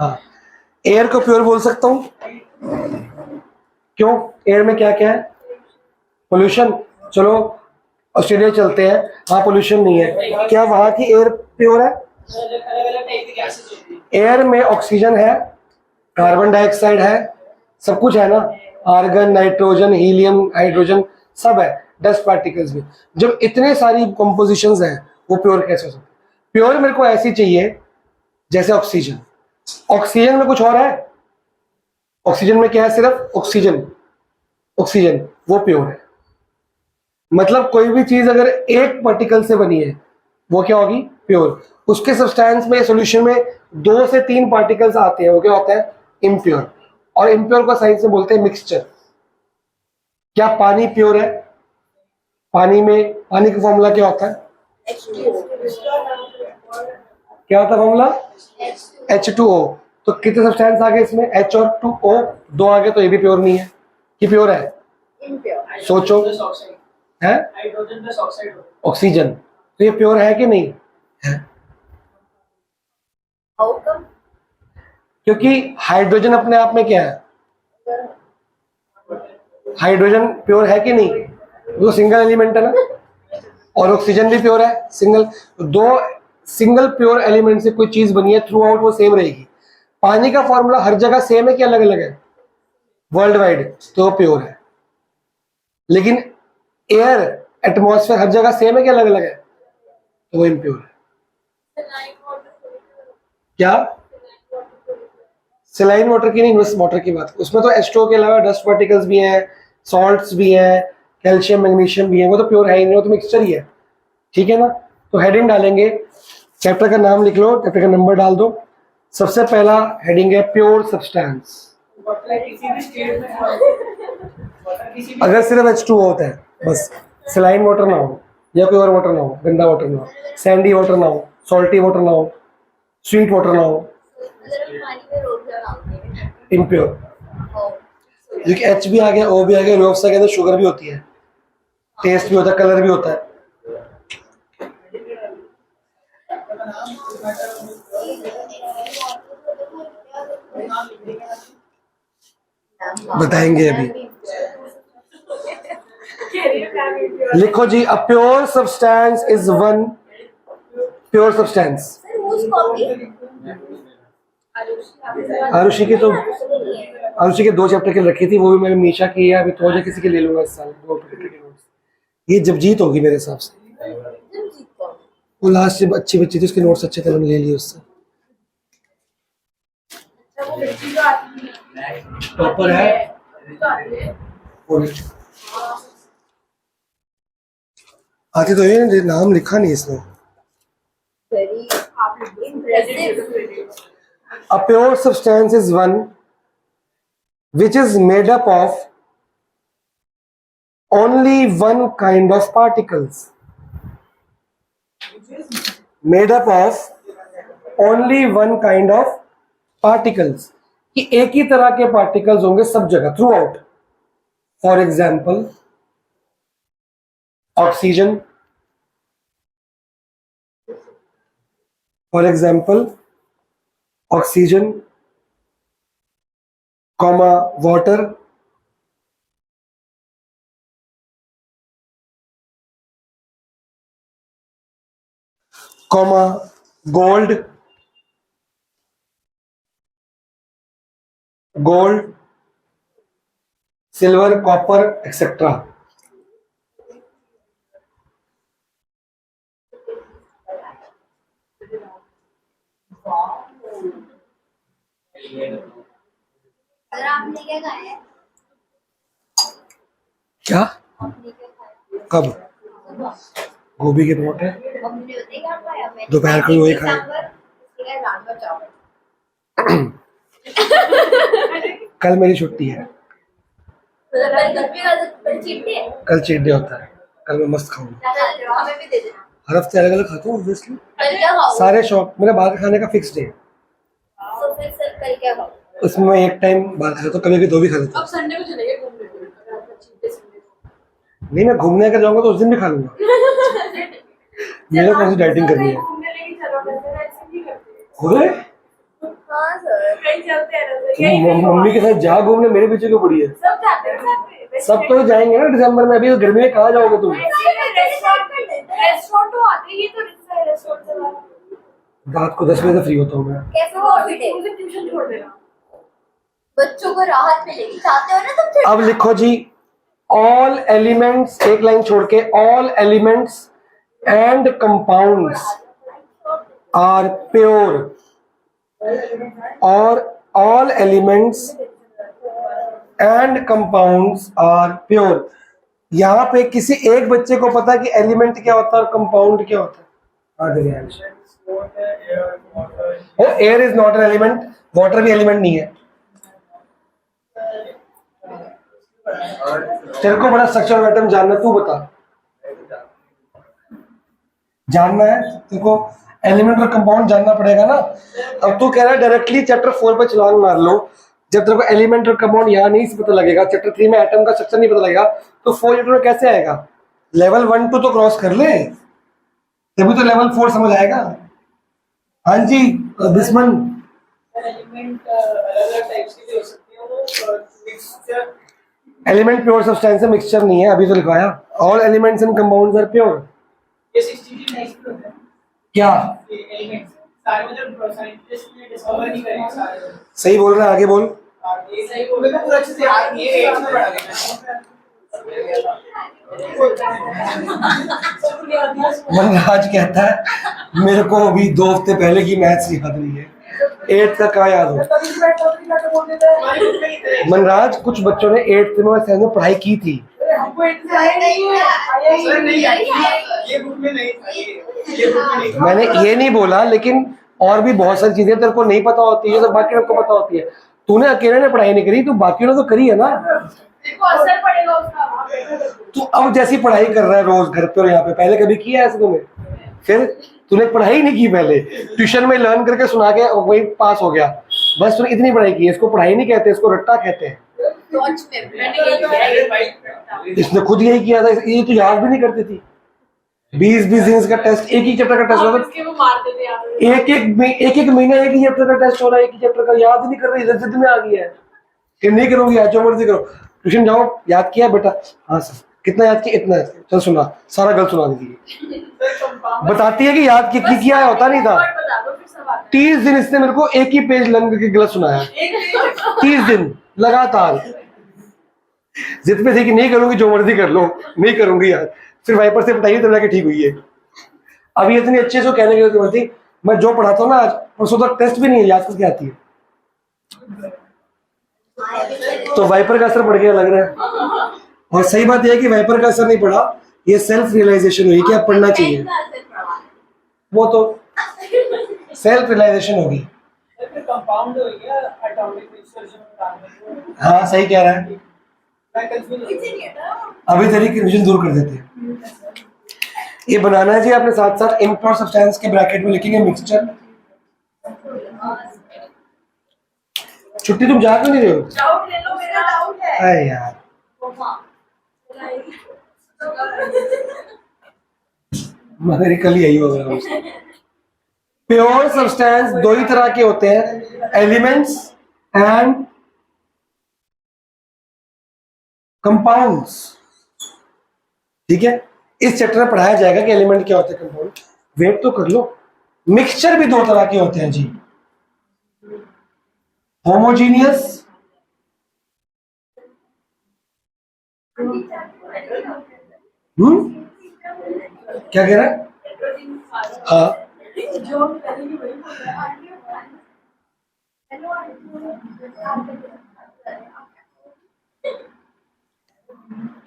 हाँ, एयर को प्योर बोल सकता हूँ। क्यों? एयर में क्या क्या है? पोल्यूशन। चलो ऑस्ट्रेलिया चलते हैं, वहाँ पोल्यूशन नहीं है, क्या वहाँ की एयर प्योर है? एयर में ऑक्सीजन है, कार्बन डाइऑक्साइड है, सब कुछ है ना, आर्गन, नाइट्रोजन, हीलियम, हाइड्रोजन सब है, डस्ट पार्टिकल्स भी। जब इतने सारी कंपोजिशंस हैं, वो प्योर कैसे हो सकते? प्योर मेरे को ऐसी चाहिए जैसे ऑक्सीजन। ऑक्सीजन में कुछ और है? ऑक्सीजन में क्या है? सिर्फ ऑक्सीजन। ऑक्सीजन वो प्योर है। मतलब कोई भी चीज अगर एक पार्टिकल से बनी है, वो क्या होगी? प्योर। उसके सब्सटेंस में, सॉल्यूशन में 2 से 3 पार्टिकल्स आते हैं, वो क्या होता है? इम्प्योर। और इम्प्योर को साइंस में बोलते हैं मिक्सचर। क्या पानी प्योर है? पानी में, पानी का फॉर्मूला क्या होता है? क्या होता है फॉर्मूला? H2O। तो कितने सब्सटेंस आ गए इसमें? H और 2O, 2 आ गए, तो ये भी प्योर नहीं है। कि प्योर है? सोचो। है ऑक्सीजन, तो ये प्योर है कि नहीं है? क्योंकि हाइड्रोजन अपने आप में क्या है? हाइड्रोजन प्योर है कि नहीं? वो सिंगल एलिमेंट है ना। और ऑक्सीजन भी प्योर है, सिंगल। दो सिंगल प्योर एलिमेंट से कोई चीज बनी है, थ्रू आउट वो सेम रहेगी। पानी का फॉर्मूला हर जगह सेम है कि अलग अलग है? वर्ल्ड वाइड, तो प्योर है। लेकिन एयर, एटमॉस्फेयर हर जगह सेम है कि अलग अलग है? तो वो इम्प्योर है। क्या? सलाइन वाटर की नहीं, वाटर की बात। उसमें तो H2O के अलावा डस्ट पार्टिकल्स भी हैं, सॉल्ट्स भी हैं, कैल्शियम, मैग्नीशियम भी है, वो तो प्योर है ही नहीं, वो तो मिक्सचर ही है। ठीक है ना। तो हेडिंग डालेंगे, चैप्टर का नाम लिख लो, चैप्टर का नंबर डाल दो। सबसे पहला हेडिंग है प्योर सब्सटेंस। अगर सिर्फ H2O होता है बस, सलाइन वाटर ना हो, या कोई और वाटर ना हो, गंदा वाटर ना हो, सैंडी वाटर ना हो, सॉल्टी वाटर ना हो, स्वीट वाटर ना हो, इम्प्योर। क्योंकि H भी आ गया, O भी आ गया, रूअफ़ज़ा के अंदर शुगर भी होती है, टेस्ट भी होता है, कलर भी होता है। बताएंगे अभी। लिखो जी, a pure substance is one pure substance. Arushi की तो, आरुषि के 2 चैप्टर के रखी थी, वो भी मैंने मीशा की है, अभी तो किसी के ले लूंगा इस साल 2 चैप्टर के नोट्स। ये जब जीत होगी मेरे हिसाब से, वो लास्ट से अच्छी बच्ची थी, उसके नोट्स अच्छे थे, मैंने ले लिए उससे। टॉपर है आती तो ये नाम लिखा नहीं इसमें। A pure substance is one which is made up of only one kind of particles. Made up of only one kind of particles. कि एक ही तरह के पार्टिकल्स होंगे सब जगह, through out. For example oxygen, for example oxygen, comma water, comma gold, gold, silver, copper, etcetera. क्या? कब? गोभी के परोठे दोपहर को वही खाए। कल मेरी छुट्टी है, कल चीट डे होता है, कल मैं मस्त खाऊंगा। हर हफ्ते अलग अलग खाता हूँ ऑब्वियसली, सारे शौक। मेरा बाहर खाने का फिक्स डे, उसमें मैं एक टाइम बाहर खाता हूँ, कभी 2 भी खा लेता हूँ। नहीं, मैं घूमने अगर जाऊंगा तो उस दिन भी खा लूंगा। मेरे को डाइटिंग करनी है। कहीं चलते हैं ना, यही नहीं हुआ। मम्मी के साथ जा घूमने, मेरे पीछे क्यों पड़ी है? सब जाते हैं साथ में। सब तो जाएंगे ना दिसंबर में, अभी तो गर्मी में कहाँ जाओगे तुम? रेस्टोरेंट तो आते ही तो रिश्ता है रेस्टोरेंट से। रात को 10 बजे से फ्री होता हूँ मैं। कैसे प्रॉफिट है? मुझे ट्यूशन छोड़ देना। बच्चों को राहत मिलेगी, चाहते हो ना तुम फिर? अब लिखो जी, ऑल एलिमेंट्स, एक लाइन छोड़ के, all elements and compounds are pure, और all elements and compounds are pure. यहाँ पे किसी एक बच्चे को पता है कि एलिमेंट क्या होता है और कंपाउंड क्या होता है? Oh, air is not an element, water भी एलिमेंट नहीं है। तेरे को बड़ा स्ट्रक्चर ऑफ एटम जानना, तू बता। जानना है तेरे को, एलिमेंट और कंपाउंड जानना पड़ेगा ना। अब तू कह रहा है डायरेक्टली चैप्टर 4 पे छलांग मार लो। जब तेरे को एलिमेंट और कंपाउंड यहाँ नहीं से पता लगेगा, चैप्टर 3 में एटम का स्ट्रक्चर नहीं पता लगेगा, तो 4 चैप्टर में कैसे आएगा? लेवल 1 2 तो क्रॉस कर ले, तभी तो लेवल 4 समझ आएगा। हाँ जी दुश्मन। एलिमेंट अलग-अलग टाइप्स के हो सकते हैं, वो मिक्सचर। एलिमेंट प्योर सब्सटेंस है, मिक्सचर नहीं है, अभी तो लिखवाया। All elements and compounds are pure. ये 63 टाइप्स के होते हैं क्या ये एलिमेंट्स, सारे मतलब साइंटिस्ट ने डिस्कवर नहीं करे सारे। सही बोल रहा है, आगे बोल। ये सही बोल रहे, पूरा अच्छे से याद नहीं है, 8 में पढ़ा मनराज कहता है मेरे को अभी 2 हफ्ते पहले की मैथ्स याद नहीं है, 8 का क्या याद हो? मनराज, कुछ बच्चों ने 8th में और 7th में पढ़ाई की थी। हमको इतना आया नहीं है, सर नहीं आया, ये बुक में नहीं था, ये बुक में नहीं था। मैंने ये नहीं बोला, लेकिन और भी बहुत सारी चीजें तेरे को नहीं पता होती है, तो बाकी सबको पता होती है। तूने अकेले ने पढ़ाई नहीं करी, तो बाकी ने तो करी है ना। देखो असर पड़ेगा उसका। तू अब जैसी पढ़ाई कर रहा है रोज घर पे और यहाँ पे, पहले कभी किया है ऐसे तूने? फिर तूने पढ़ाई नहीं की, पहले ट्यूशन में लर्न करके सुना के वही पास हो गया, बस तूने इतनी पढ़ाई की है। इसको पढ़ाई नहीं कहते, इसको रट्टा कहते हैं। सोच में मैंने ये किया है। इसने खुद यही किया था, ये तो याद भी नहीं करती थी। 20 दिन का टेस्ट, एक ही चैप्टर का टेस्ट होता इसके वो मारते थे यार। एक महीना एक ही चैप्टर का टेस्ट हो रहा है, एक ही चैप्टर का याद ही नहीं कर रही, जिद में आ गई है कि नहीं करूंगी, आज जो मर्जी करो। ट्यूशन जाओ, याद किया बेटा? हाँ सर। कितना याद किया? इतना। चल सुना, सारा गलत सुना दीजिए। बताती है कि याद किया है, होता नहीं था। 30 दिन इसने मेरे को एक ही पेज लर्न करके गलत सुनाया, 30 दिन लगातार। जिद पे थी कि नहीं करूंगी, जो मर्जी कर लो, नहीं करूंगी यार। फिर वाइपर से बताइए तब जाके ठीक हुई है। अभी इतनी अच्छे से कहने की जरूरत थी, मैं जो पढ़ाता हूँ ना, आज परसों तक टेस्ट भी नहीं है, याद करके आती है। तो वाइपर का असर पड़ गया लग रहा है। और सही बात यह है कि वाइपर का असर नहीं पड़ा, ये सेल्फ रियलाइजेशन हुई कि अब पढ़ना चाहिए। वो तो सेल्फ रियलाइजेशन होगी। कंपाउंड हो गया एटॉमिक मिक्सचर। हाँ सही कह रहा है। मैं कंफ्यूज हूं। अभी तेरी कंफ्यूजन दूर कर देते हैं। ये बनाना है जी आपने, साथ साथ इम्प्योर सब्सटेंस के ब्रैकेट में लिखेंगे मिक्सचर। छुट्टी तुम जा क्यों नहीं रहे हो? डाउट ले लो, मेरा डाउट है। अरे यार मेरी कल यही होगा। प्योर सब्सटेंस 2 ही तरह के होते हैं, एलिमेंट्स एंड कंपाउंड्स। ठीक है, इस चैप्टर में पढ़ाया जाएगा कि एलिमेंट क्या होता है, कंपाउंड। वेट तो कर लो। मिक्सचर भी 2 तरह के होते हैं जी, होमोजीनियस क्या कह रहा है? हाँ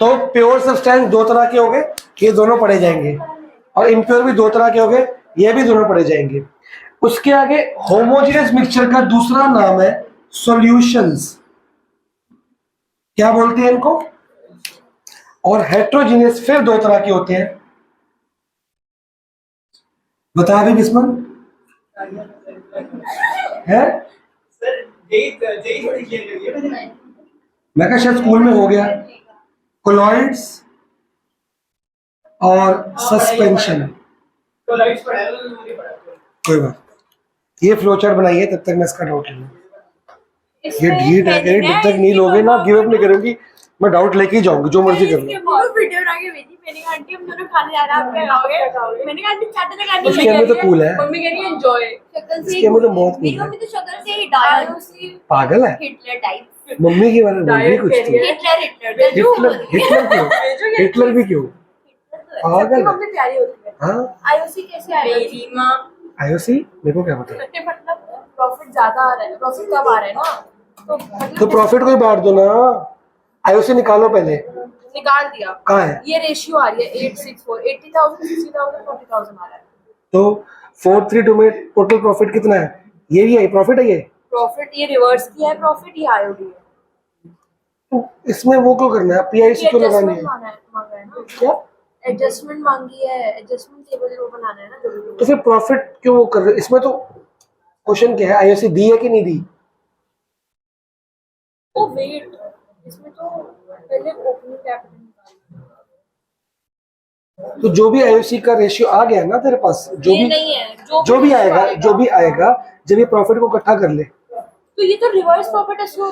तो प्योर सब्सटेंस 2 तरह के हो गए, ये दोनों पढ़े जाएंगे, और इम्प्योर भी 2 तरह के हो गए, ये भी दोनों पढ़े जाएंगे। उसके आगे होमोजेनियस मिक्सचर का दूसरा नाम है सॉल्यूशंस। क्या बोलते हैं इनको? और हेट्रोजीनियस फिर 2 तरह के होते हैं। बता भी बिस्मन है? सर जेई थोड़ी क्लियर करिए। मैं कहा शायद स्कूल में हो गया। कोलॉइड्स और सस्पेंशन। तो राइट्स पढ़ा लो, नहीं पढ़ा। कोई बात, ये फ्लो चार्ट बनाइए, तब तक मैं इसका डाउट लूंगा। ये ढीठ है, कहीं जब तक नहीं लोगे ना, गिव अप नहीं करूंगी, मैं डाउट लेके ही जाऊंगी, जो मर्जी कर लो। बहुत वीडियो बना के भेजी, मैंने कहा आंटी हम दोनों खाने जा रहे हैं, आप क्या खाओगे? मैंने कहा आंटी चाहते थे खाने, उसके अंदर तो cool है। मम्मी कह रही है एंजॉय। शक्ल से इसके मुझे बहुत मेरी cool है। मम्मी तो शक्ल से ही डायल पागल है हिटलर टाइप। मम्मी की बारे में बोल रही कुछ तो। हिटलर हिटलर क्यों? हिटलर भी क्यों? पागल है। मम्मी प्यारी होती है। हाँ आईओसी कैसे आएगा? मेरी माँ आईओसी मेरे को क्या पता। कट्टे मतलब प्रॉफिट ज्यादा आ रहा है, प्रॉफिट कम आ रहा है ना, तो मतलब तो प्रॉफिट को ही बांट दो ना, आईओसी निकालो पहले। निकाल दिया। कहाँ है? ये रेशियो आ रही है 864, 80,000, 60,000, 40,000 आ रहा है। तो 432 में टोटल प्रॉफिट कितना है? ये भी है प्रॉफिट है ये? प्रॉफिट ये रिवर्स किया है, प्रॉफिट ये आईओडी है। तो इसमें वो क्यों करना है, पीआईसी क्यों लगानी एडजस्टमेंट है? मांगा है ना, क्या? एडजस्टमेंट मांगी है, एडजस्टमेंट टेबल वो बनाना है ना जरूरी। तो फिर प्रॉफिट क्यों वो कर रहे हो? इसमें तो क्वेश्चन क्या है, आईओसी दी है कि नहीं दी? वो वेट इसमें तो पहले ओपनिंग कैपिटल निकालना तो जो भी आईओसी का रेशियो आ गया ना तेरे पास, जो ये भी नहीं है, जो भी आएगा जब ये प्रॉफिट को इकट्ठा कर ले, तो ये तो रिवर्स प्रॉफिट है, इसको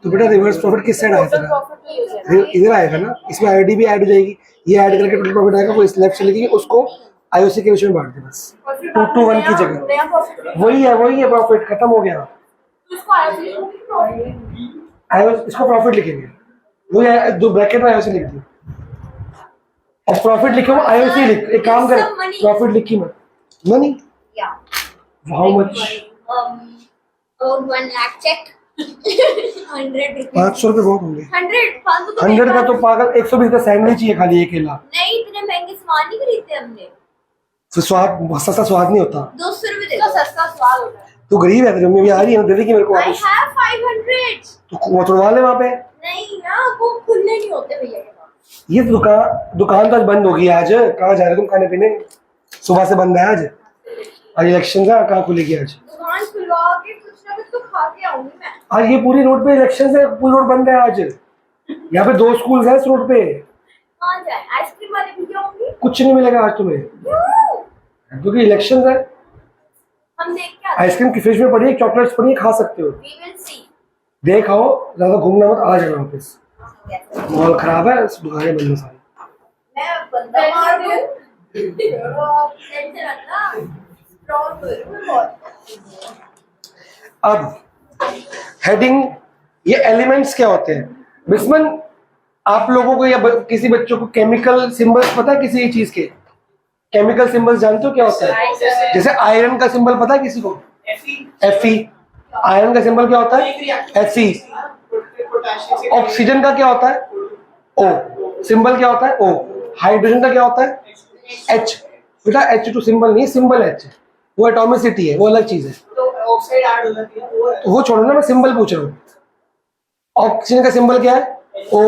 तो बेटा रिवर्स प्रॉफिट किस साइड आया टोटल तेरा? प्रॉफिट नहीं हो जाएगा। इधर आएगा ना, इसमें आईडी भी ऐड हो जाएगी, ये ऐड करके टोटल प्रॉफिट आएगा, वो इस लेफ्ट चलेगी, उसको आईओसी के रेशियो में बांट दे बस, 2 to 1 की जगह। नया प्रॉफिट वही है प्रॉफिट, खत्म हो गया। उसको आईओसी इसको प्रॉफिट लिखेंगे, वही जो ब्रैकेट में आईओसी लिख दी, और प्रॉफिट लिखे वो आईओसी लिख, एक काम कर, प्रॉफिट लिखी मत, मनी या how much? 1 lakh check 100 rupees 500 रुपए बहुत होंगे। 100 फालतू तो 100 का तो पागल, 120 का सैंडविच ही है खाली एक केला, नहीं, इतने महंगे सामान नहीं खरीदते हमने। तो स्वाद सस्ता स्वाद नहीं होता। 200 रुपए दे का दो। सस्ता स्वाद होता है। तू गरीब है, तेरी मम्मी भी आ रही है ना, दे देगी मेरे को I वापस, have 500। तो वो तोड़वा ले वहाँ पे। नहीं ना, वो खुले नहीं होते भैया के पास। ये दुकान तो आज बंद होगी आज, कहाँ जा रहे हो तुम खाने पीने? सुबह से बंद है आज इलेक्शन था, कहाँ खुलेगी आज? दुकान खुलवा के कुछ ना कुछ तो खा के आऊंगी मैं। आज ये पूरी रोड पे इलेक्शन है, पूरी रोड बंद है आज, यहाँ पे 2 स्कूल है इस रोड पे, कहाँ जाए? आइसक्रीम वाले भी जाऊंगी। कुछ नहीं मिलेगा आज तुम्हें, क्यों? क्योंकि इलेक्शन है। हम देख के आते आइसक्रीम की फ्रिज में पड़ी है, चॉकलेट्स पड़ी है, खा सकते हो, We will see। देख आओ, ज्यादा घूमना मत, आ जाना वापस, माहौल खराब है, दुकानें बंद है सारी। मैं बंदा मार दूं। टेंशन मत ना, स्ट्रॉन्ग करूं बहुत। अब हेडिंग, ये एलिमेंट्स क्या होते हैं बिस्मन? आप लोगों को या किसी बच्चों को केमिकल सिंबल्स पता है किसी चीज के? केमिकल सिंबल्स जानते हो क्या होता है? जैसे आयरन का सिंबल पता है किसी को? Fe। आयरन का सिंबल क्या होता है? Fe। ऑक्सीजन का क्या होता है? O। सिंबल क्या होता है? O। हाइड्रोजन का क्या होता है? H। बेटा H2 सिंबल नहीं, सिंबल H, वो एटॉमिसिटी है, वो अलग चीज है, तो ऑक्साइड ऐड हो जाती है, वो है। तो वो छोड़ो ना, मैं सिंबल पूछ रहा हूँ। ऑक्सीजन का सिंबल क्या है? O।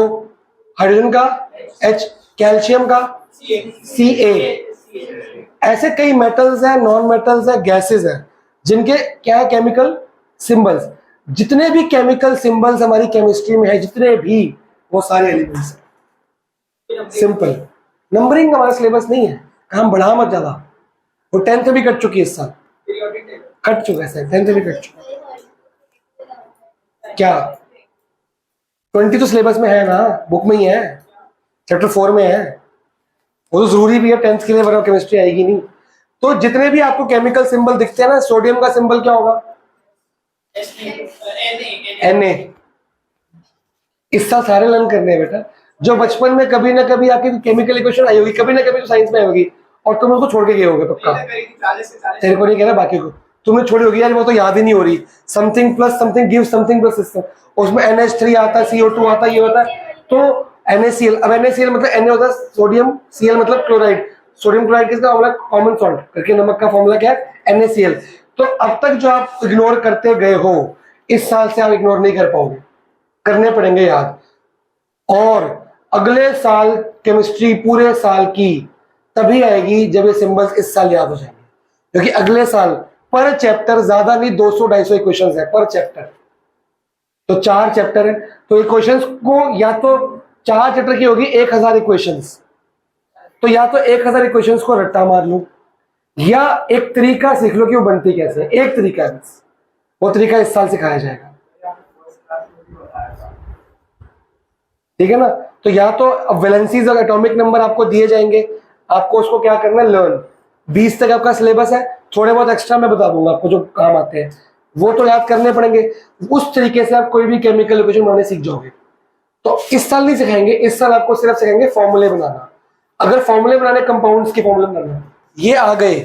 हाइड्रोजन का H। कैल्शियम का Ca। ऐसे कई मेटल्स हैं, नॉन मेटल्स हैं, गैसेस हैं, जिनके क्या है केमिकल सिंबल्स। जितने भी केमिकल सिंबल्स हमारी केमिस्ट्री में है, जितने भी, वो सारे एलिमेंट्स हैं। सिंपल नंबरिंग हमारा सिलेबस नहीं है, हम बढ़ा मत ज्यादा, वो 10th भी कट चुकी है इस साल, कट चुका है सर, 10th भी कट चुका है। क्या 20 तो सिलेबस में है ना, बुक में ही है, चैप्टर 4 में है, वो तो जरूरी भी है 10th के लिए, वरना केमिस्ट्री आएगी नहीं। तो जितने भी आपको केमिकल सिंबल दिखते हैं ना, सोडियम का सिंबल क्या होगा? Na। इस साल सारे लर्न करने हैं बेटा, जो बचपन में कभी ना कभी आपकी केमिकल इक्वेशन आई होगी, कभी ना कभी तो साइंस में आई होगी, और तुम उसको छोड़ के गए होगे पक्का। तेरे को नहीं कह रहा, बाकी को तुमने छोड़ी होगी यार, वो तो याद ही नहीं हो रही। Something plus something give something plus system, उसमें NH3 आता है, CO2 आता है, ये होता है, तो NaCl। अब NaCl मतलब Na होता है सोडियम, Cl मतलब क्लोराइड, सोडियम क्लोराइड किसका फॉर्मूला? कॉमन सॉल्ट करके नमक का फॉर्मूला क्या है? NaCl। तो अब तक जो आप इग्नोर करते गए हो, इस साल से आप इग्नोर नहीं कर पाओगे, करने पड़ेंगे याद। और अगले साल केमिस्ट्री पूरे साल की तभी आएगी जब ये सिंबल्स इस साल याद हो जाएंगे, क्योंकि अगले साल पर चैप्टर ज्यादा नहीं 200-250 इक्वेशंस है पर चैप्टर, तो 4 चैप्टर है, तो इक्वेशंस को या तो 4 चैप्टर की होगी 1000 इक्वेशंस, तो या तो 1000 इक्वेशंस को रट्टा मार लो, या एक तरीका सीख लो कि वो बनती कैसे है। एक तरीका है बस, वो तरीका इस साल सिखाया जाएगा, ठीक है ना। तो या तो वैलेंसीज और एटॉमिक नंबर आपको दिए जाएंगे, आपको उसको क्या करना है, लर्न। 20 तक आपका सिलेबस है, थोड़े बहुत एक्स्ट्रा मैं बता दूंगा आपको जो काम आते हैं, वो तो याद करने पड़ेंगे। उस तरीके से आप कोई भी केमिकल इक्वेशन बनाने सीख जाओगे। तो इस साल नहीं सिखाएंगे, इस साल आपको सिर्फ सिखाएंगे फॉर्मूले बनाना। अगर फॉर्मूले बनाने, कंपाउंड्स के फॉर्मूले बनाना ये आ गए,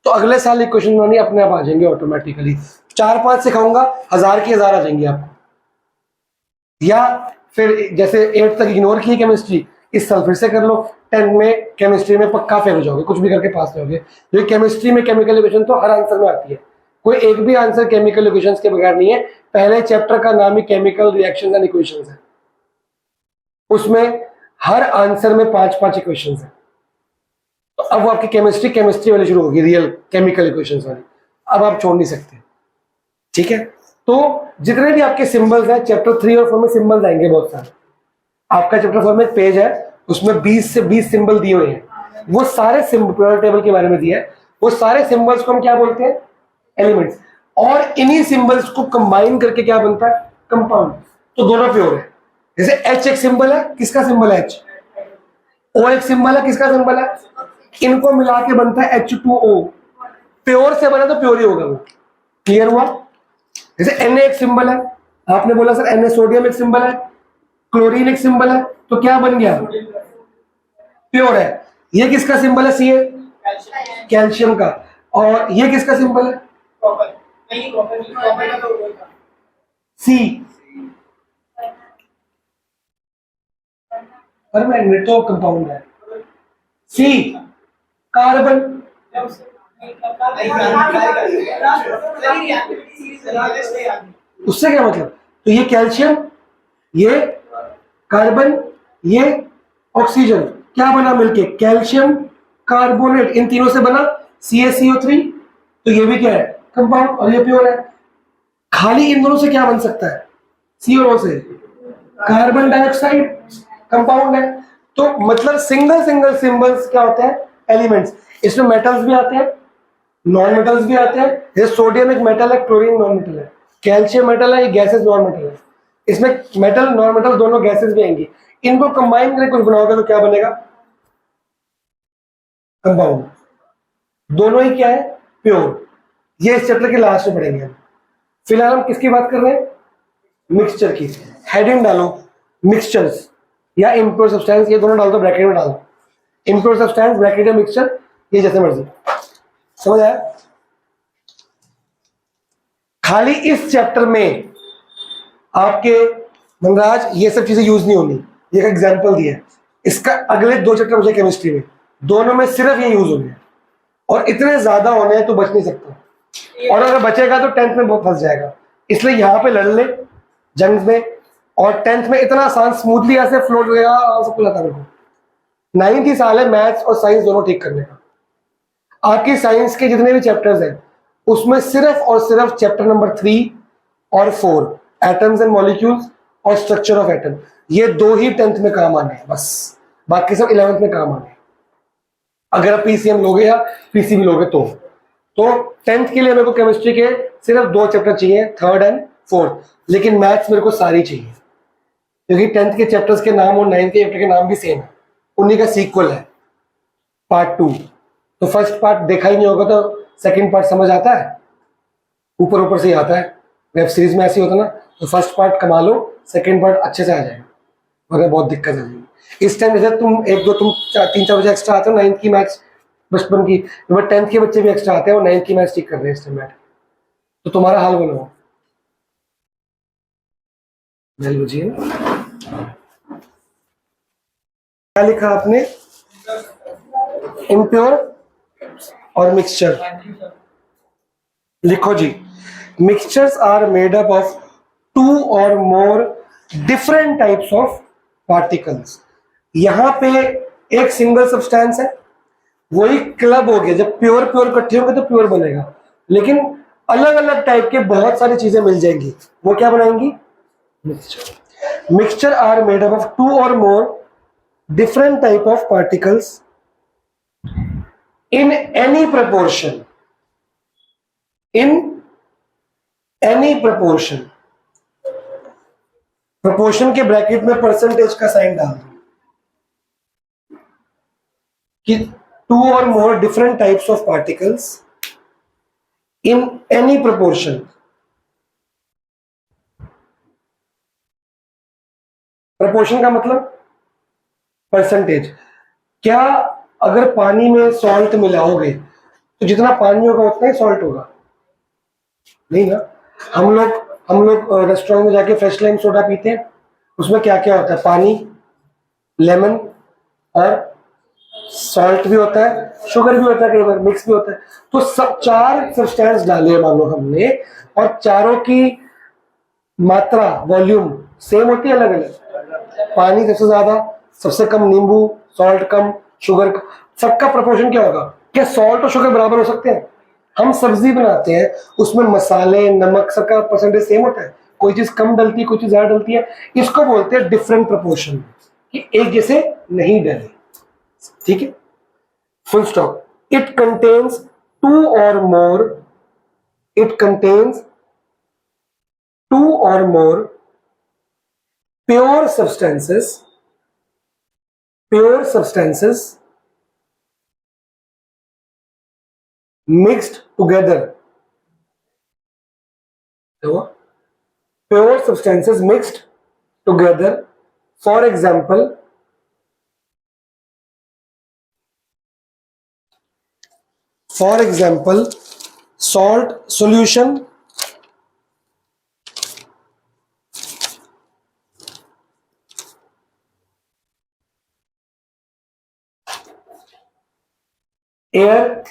तो अगले साल इक्वेशन बनानी अपने आप आ जाएंगे ऑटोमेटिकली। 4-5 सिखाऊंगा, 1000 की 1000 आ जाएंगी आपको। या फिर जैसे 8th तक इग्नोर की केमिस्ट्री, इस साल फिर से कर लो। 10th में केमिस्ट्री में पक्का फेल हो जाओगे, कुछ भी करके पास हो जाओगे। क्योंकि केमिस्ट्री में केमिकल इक्वेशन तो हर आंसर में आती है, कोई एक भी आंसर केमिकल इक्वेशंस के बगैर नहीं है। पहले चैप्टर का नाम ही केमिकल रिएक्शंस एंड इक्वेशंस है, उसमें हर आंसर में 5-5 इक्वेशंस है। तो अब आपकी केमिस्ट्री वाली शुरू होगी, रियल केमिकल इक्वेशंस वाली, अब आप छोड़ नहीं सकते। ठीक है, तो जितने भी आपके सिंबल्स हैं चैप्टर 3 और 4 में सिंबल्स आएंगे बहुत सारे। आपका चैप्टर 4 में एक पेज है, उसमें 20 से 20 सिंबल दिए हुए हैं। वो सारे सिंबल प्योर टेबल के बारे में दिया है, वो सारे सिंबल्स को हम क्या बोलते हैं, एलिमेंट्स। और इन्हीं सिंबल्स को कंबाइन करके क्या बनता है, कंपाउंड। तो दोनों प्योर है। जैसे H एक सिंबल है, किसका सिंबल है H? O एक सिंबल है, किसका सिंबल है? इनको मिला के बनता है H2O। प्योर से बना तो प्योर ही होगा वो। क्लियर हुआ? जैसे Na एक सिंबल है, आपने बोला सर Na सोडियम एक सिंबल है, क्लोरीन एक सिंबल है, तो क्या बन गया, प्योर है। ये किसका सिंबल है, Ca, कैल्शियम का। और ये किसका सिंबल है, कॉपर नहीं, कॉपर का तो होगा C। पर मैग्नेट तो कंपाउंड है। C कार्बन, उससे क्या मतलब, तो ये कैल्शियम, ये कार्बन, ये ऑक्सीजन, क्या बना मिलके, कैल्शियम कार्बोनेट। इन तीनों से बना CaCO3। तो ये भी क्या है, कंपाउंड, और ये प्योर है। खाली इन दोनों से क्या बन सकता है, C और O से कार्बन डाइऑक्साइड, कंपाउंड है। तो मतलब सिंगल सिंगल सिंबल्स क्या होते हैं, एलिमेंट्स। इसमें मेटल्स भी आते हैं, नॉन मेटल्स भी आते हैं। जैसे सोडियम एक मेटल है, क्लोरीन नॉन मेटल है, कैल्शियम मेटल है, ये गैसेस नॉन मेटल है। इसमें मेटल नॉन मेटल दोनों गैसेस भी आएंगी। इनको कंबाइन करके कुछ बनाओगे तो क्या बनेगा, कंपाउंड। दोनों ही क्या है, प्योर। ये इस चैप्टर के लास्ट में पढ़ेंगे हम। फिलहाल हम किसकी बात कर रहे हैं, मिक्सचर की। हेडिंग डालो मिक्सचर्स या इम्प्योर सब्सटेंस, ये दोनों डाल दो, ब्रैकेट में डालो इम्प्योर सब्सटेंस, ब्रैकेट में मिक्सचर, ये जैसे मर्जी। समझ आया? खाली इस चैप्टर में आपके मनराज ये सब चीजें यूज नहीं होनी। ये एक एग्जांपल दिया है, इसका अगले 2 चैप्टर मुझे केमिस्ट्री में, दोनों में सिर्फ ये यूज होने हैं। और इतने ज्यादा होने हैं तो बच नहीं सकता, और अगर बचेगा तो 10th में बहुत फंस जाएगा। इसलिए यहां पे लड़ ले जंग में, और 10th में इतना आसान स्मूथली ऐसे फ्लोट हो गया, सब कुछ आता मेरे को। 9th ही साल है मैथ्स और साइंस दोनों ठीक करने का। आपकी साइंस के जितने भी चैप्टर्स हैं उसमें सिर्फ और सिर्फ चैप्टर नंबर 3 और 4, एटम्स एंड मॉलिक्यूल्स और स्ट्रक्चर ऑफ एटम, ये 2 ही 10th में काम आने हैं बस। बाकी सब 11th में काम आने हैं। अगर आप PCM लोगे या PCB लोगे तो 10th के लिए मेरे को केमिस्ट्री के सिर्फ 2 चैप्टर चाहिए, 3rd एंड 4th। लेकिन मैथ्स मेरे को सारी चाहिए, क्योंकि 10th के चैप्टर्स के नाम और 9th के चैप्टर के नाम भी सेम है, उन्हीं का सीक्वल है, पार्ट 2। तो फर्स्ट पार्ट देखा ही नहीं होगा तो सेकंड पार्ट समझ आता है, ऊपर ऊपर से ही आता है। वेब सीरीज में ऐसे होता ना, तो फर्स्ट पार्ट कमा लो, सेकंड पार्ट अच्छे से आ जाएगा, वरना बहुत दिक्कत आ जाएगी। इस टाइम जैसे तुम 1-2 तुम 3-4 बजे एक्स्ट्रा आते हो 9th की मैथ्स बचपन की, बट 10th के बच्चे भी एक्स्ट्रा आते हैं और 9th की मैथ्स ठीक कर रहे हैं इस टाइम मैथ, तो तुम्हारा हाल बोलो। बुझिए क्या लिखा आपने, इम्प्योर और मिक्सचर लिखो जी। Mixtures are made up of 2 और more different types of particles. यहां पे एक सिंगल सब्सटेंस है, वही क्लब हो गया। जब प्योर प्योर इकट्ठे होंगे तो प्योर बनेगा, लेकिन अलग अलग टाइप के बहुत सारी चीजें मिल जाएंगी, वो क्या बनाएंगी, mixture. Mixture are made up of 2 और more different type of particles in any proportion proportion के ब्रैकेट में परसेंटेज का साइन डाल दो कि 2 or more different types of particles in any proportion proportion का मतलब परसेंटेज। क्या अगर पानी में सॉल्ट मिलाओगे तो जितना पानी होगा उतना ही सॉल्ट होगा? नहीं ना। हम लोग रेस्टोरेंट में जाके फ्रेश लाइम सोडा पीते हैं, उसमें क्या क्या होता है? पानी, लेमन और सॉल्ट भी होता है, शुगर भी होता है, कई बार मिक्स भी होता है। तो सब 4 सब्सटेंस डाले मान लो हमने, और चारों की मात्रा, वॉल्यूम सेम होती है, अलग अलग। पानी सबसे ज्यादा, सबसे कम नींबू, सॉल्ट कम, शुगर कम, सबका प्रोपोर्शन क्या होगा? क्या सॉल्ट और शुगर बराबर हो सकते हैं? हम सब्जी बनाते हैं, उसमें मसाले, नमक, सबका परसेंटेज सेम होता है? कोई चीज कम डलती है, कोई चीज ज्यादा डलती है। इसको बोलते हैं डिफरेंट प्रोपोर्शन, कि एक जैसे नहीं डले। ठीक है, full stop. It contains 2 or more, it contains 2 or more pure substances mixed together. Pure substances mixed together. For example, salt solution, air,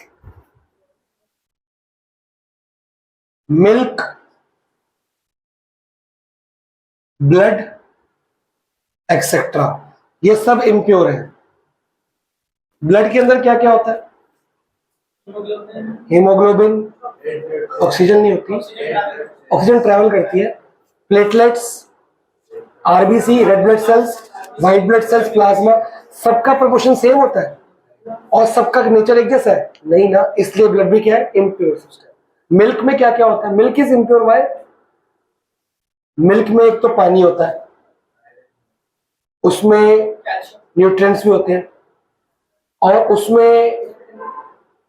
milk, blood, etcetera. ये सब इम्प्योर है। ब्लड के अंदर क्या क्या होता है? हीमोग्लोबिन, ऑक्सीजन नहीं होती, ऑक्सीजन ट्रैवल करती है। Platelets, RBC, red blood cells, white blood cells, plasma, सबका प्रोपोर्शन सेम होता है और सबका नेचर एक जैसा है? नहीं ना। इसलिए ब्लड भी क्या है? Impure substance. मिल्क में क्या क्या होता है? Milk is impure. Why? Milk में एक तो पानी होता है, उसमें न्यूट्रिएंट्स भी होते हैं, और उसमें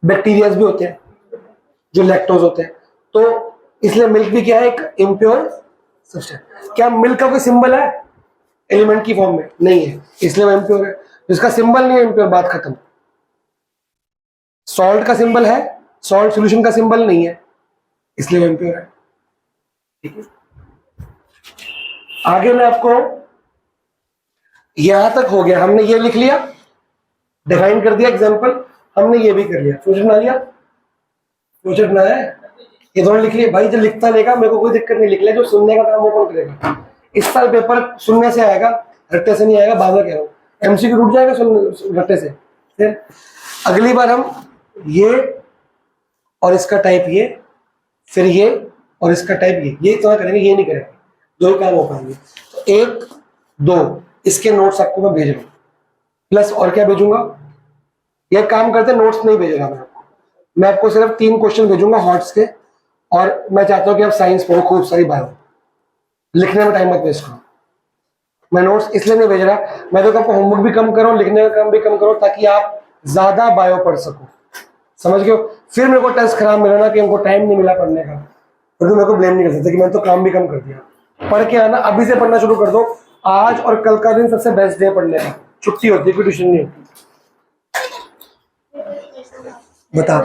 बैक्टीरियाज भी होते हैं जो लैक्टोज होते हैं। तो इसलिए मिल्क भी क्या है? एक इम्प्योर सब्सटेंस। क्या मिल्क का कोई सिंबल है एलिमेंट की फॉर्म में? नहीं है, इसलिए वो इम्प्योर है। जिसका सिंबल नहीं है, इम्प्योर, बात खत्म। सॉल्ट का सिंबल है, सॉल्ट सॉल्यूशन का सिंबल नहीं है, इसलिए वो इम्प्योर है। ठीक है, आगे मैं आपको, यहां तक हो गया। हमने ये लिख लिया, डिफाइन कर दिया एग्जांपल, हमने ये भी कर लिया। फ्यूचर बना लिया, फ्यूचर बनाया है, ये दोनों लिख लिए। भाई जो लिखता लेगा मेरे को कोई दिक्कत नहीं, लिख लिया। जो सुनने का काम वो कौन करेगा? इस साल पेपर सुनने से आएगा, रट्टे से नहीं आएगा। बार बार कह रहा हूँ, एमसीक्यू टूट जाएगा रट्टे से। फिर अगली बार हम ये और इसका टाइप ये, फिर ये और इसका टाइप ये इतना करेंगे, ये नहीं करेंगे। 2 ही काम हो पाएंगे। तो 1, 2 इसके नोट्स आपको मैं भेज रहा हूँ, प्लस और क्या भेजूंगा? ये काम करते नोट्स नहीं भेजेगा मैं आपको सिर्फ 3 क्वेश्चन भेजूंगा हॉट्स के। और मैं चाहता हूँ कि आप साइंस पढ़ो, खूब सारी बायो, लिखने में टाइम मत वेस्ट करो। मैं नोट्स इसलिए नहीं भेज रहा, मैं तो आपको होमवर्क भी कम करो, लिखने का काम भी कम करो, ताकि आप ज्यादा बायो पढ़ सको। समझ गए? फिर मेरे को टेस्ट खराब मिला ना कि हमको टाइम नहीं मिला पढ़ने का, तो मेरे को ब्लेम नहीं कर सकते कि मैंने तो काम भी कम कर दिया। पढ़ के आना, अभी से पढ़ना शुरू कर दो। आज और कल का दिन सबसे बेस्ट डे पढ़ने का। छुट्टी होती है, कोई ट्यूशन नहीं होती। बता